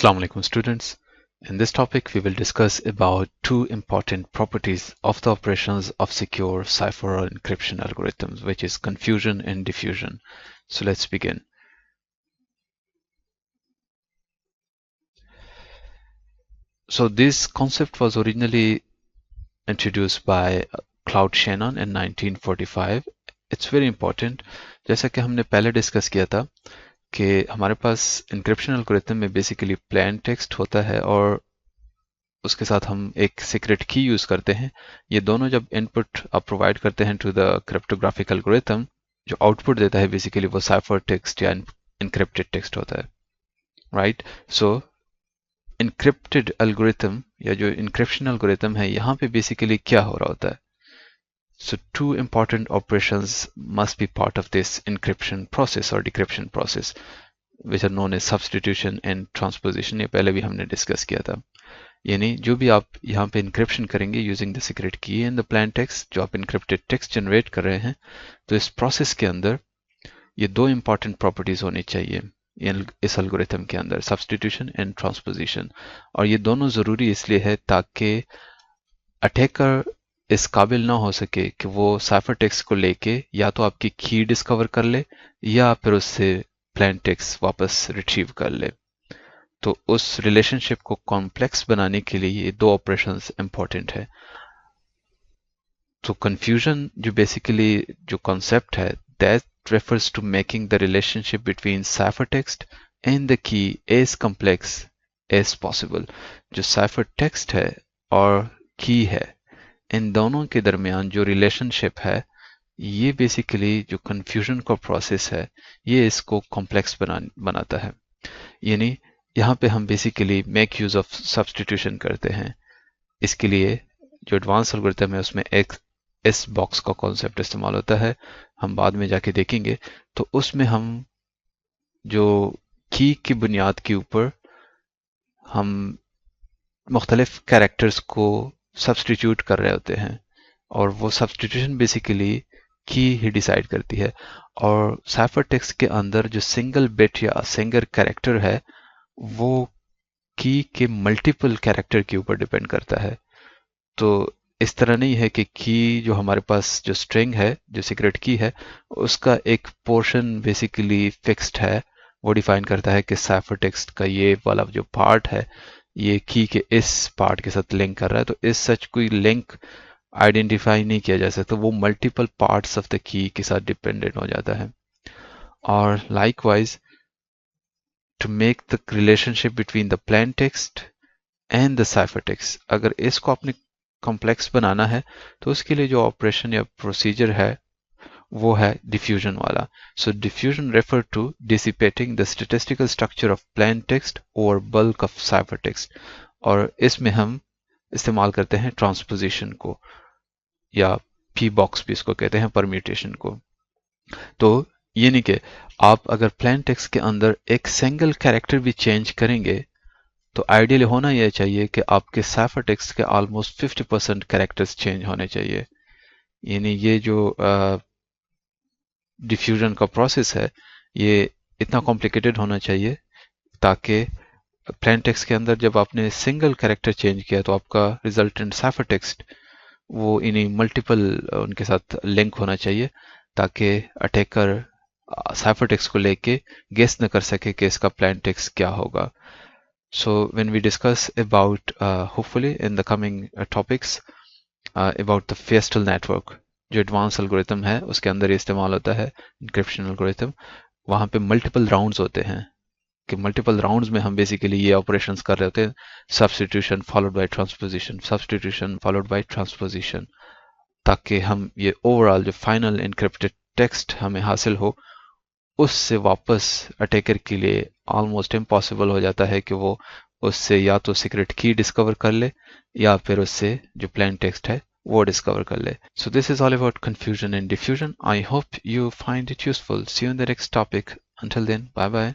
Assalamu alaikum students. In this topic we will discuss about two important properties of the operations of secure cipher or encryption algorithms, which is confusion and diffusion. So let's begin. So this concept was originally introduced by Claude Shannon in 1945. It's very important. जैसा कि हमने पहले discuss किया था कि हमारे पास encryption algorithm में basically plain text होता है और उसके साथ हम एक सीक्रेट की यूज करते हैं। ये दोनों जब इनपुट आप प्रोवाइड करते हैं टू द क्रिप्टोग्राफिक एल्गोरिथम, जो आउटपुट देता है बेसिकली वो साइफर टेक्स्ट या इनक्रिप्टेड टेक्स्ट होता है, राइट। सो इनक्रिप्टेड एल्गोरिथम या जो इनक्रिप्शन एल्गोरिथम है, यहाँ पे बेसिकली क्या हो रहा होता है? So two important operations must be part of this encryption process or decryption process, which are known as substitution and transposition. ये पहले भी हमने डिस्कस किया था। यानी जो भी आप यहाँ पे इंक्रिप्शन करेंगे यूजिंग द सीक्रेट की इन द प्लेन टेक्स्ट, जो आप इंक्रिप्टेड टेक्स्ट जनरेट कर रहे हैं, तो इस प्रोसेस के अंदर ये दो इंपॉर्टेंट प्रॉपर्टीज होनी चाहिए इस एल्गोरिथम के अंदर, सब्स्टिट्यूशन एंड ट्रांसपोजिशन। और ये दोनों ज़रूरी इसलिए है ताकि अटैकर इस काबिल ना हो सके कि वो साइफर टेक्स्ट को लेके या तो आपकी की डिस्कवर कर ले या फिर उससे प्लेन टेक्स्ट वापस रिट्रीव कर ले। तो उस रिलेशनशिप को कॉम्प्लेक्स बनाने के लिए ये दो ऑपरेशंस इंपॉर्टेंट है। तो कंफ्यूजन जो बेसिकली जो कॉन्सेप्ट है, that refers to making the relationship between cipher text and the key as complex as possible. जो साइफर टेक्स्ट है और की है, इन दोनों के दरमियान जो रिलेशनशिप है, ये बेसिकली जो कंफ्यूजन का प्रोसेस है, ये इसको कॉम्प्लेक्स बनाता है। यानी यहाँ पे हम basically make use of substitution करते हैं। इसके लिए जो एडवांस एल्गोरिथम है उसमें एक इस बॉक्स का कॉन्सेप्ट इस्तेमाल होता है, हम बाद में जाके देखेंगे। तो उसमें हम जो की की बुनियाद के ऊपर हम मुख्तलिफ कैरेक्टर्स को सब्स्टिट्यूट कर रहे होते हैं और वो सब्स्टिट्यूशन बेसिकली की ही डिसाइड करती है। और साइफर टेक्स्ट के अंदर जो सिंगल बिट या सिंगल कैरेक्टर है, वो की के मल्टीपल कैरेक्टर के ऊपर डिपेंड करता है। तो इस तरह नहीं है कि की जो हमारे पास जो स्ट्रिंग है, जो सीक्रेट की है, उसका एक पोर्शन बेसिकली फिक्स्ड है, वो डिफाइन करता है कि साइफर टेक्स्ट का ये वाला जो पार्ट है ये की के इस पार्ट के साथ लिंक कर रहा है। तो इस सच कोई लिंक आइडेंटिफाई नहीं किया जा सकता, वो multiple parts of the key के साथ डिपेंडेंट हो जाता है। और likewise to make the relationship between the plain text and the cipher text, अगर इसको आपने कॉम्प्लेक्स बनाना है तो उसके लिए जो ऑपरेशन या प्रोसीजर है वो है डिफ्यूजन वाला। So diffusion refer to dissipating the statistical structure of plain text over bulk of cipher text. और इसमें हम इस्तेमाल करते हैं ट्रांसपोजिशन को, या पी बॉक्स भी इसको कहते हैं, परम्यूटेशन को। तो ये नहीं कि आप अगर प्लेन टेक्स्ट के अंदर एक सिंगल कैरेक्टर भी चेंज करेंगे तो आइडियल होना यह चाहिए कि आपके साइफर टेक्स्ट के ऑलमोस्ट 50% कैरेक्टर्स चेंज होने चाहिए। यानी ये जो डिफ्यूजन का प्रोसेस है, ये इतना कॉम्प्लिकेटेड होना चाहिए ताकि प्लेन टेक्स्ट के अंदर जब आपने सिंगल कैरेक्टर चेंज किया तो आपका रिजल्टेंट साइफर टेक्स्ट वो इन्हीं मल्टीपल उनके साथ लिंक होना चाहिए, ताकि अटैकर साइफर टेक्स्ट को लेके गेस न कर सके कि इसका प्लेन टेक्स्ट क्या होगा। So when we discuss about hopefully in the coming topics about the Feistel network, जो एडवांस एल्गोरिथम है उसके अंदर इस्तेमाल होता है इंक्रिप्शन एल्गोरिथम, वहाँ पे मल्टीपल राउंड्स होते हैं कि मल्टीपल राउंड्स में हम बेसिकली ये ऑपरेशंस कर रहे होते हैं, substitution followed by transposition, substitution followed by transposition, ताकि हम ये ओवरऑल जो फाइनल इनक्रिप्टेड टेक्स्ट हमें हासिल हो, उससे वापस अटैकर के लिए ऑलमोस्ट इम्पॉसिबल हो जाता है कि वो उससे या तो सीक्रेट की डिस्कवर कर ले या फिर उससे जो प्लेन टेक्स्ट है वो डिस्कवर कर ले। So this is all about confusion and diffusion. I hope you find it useful. See you in the next topic. Until then, bye bye.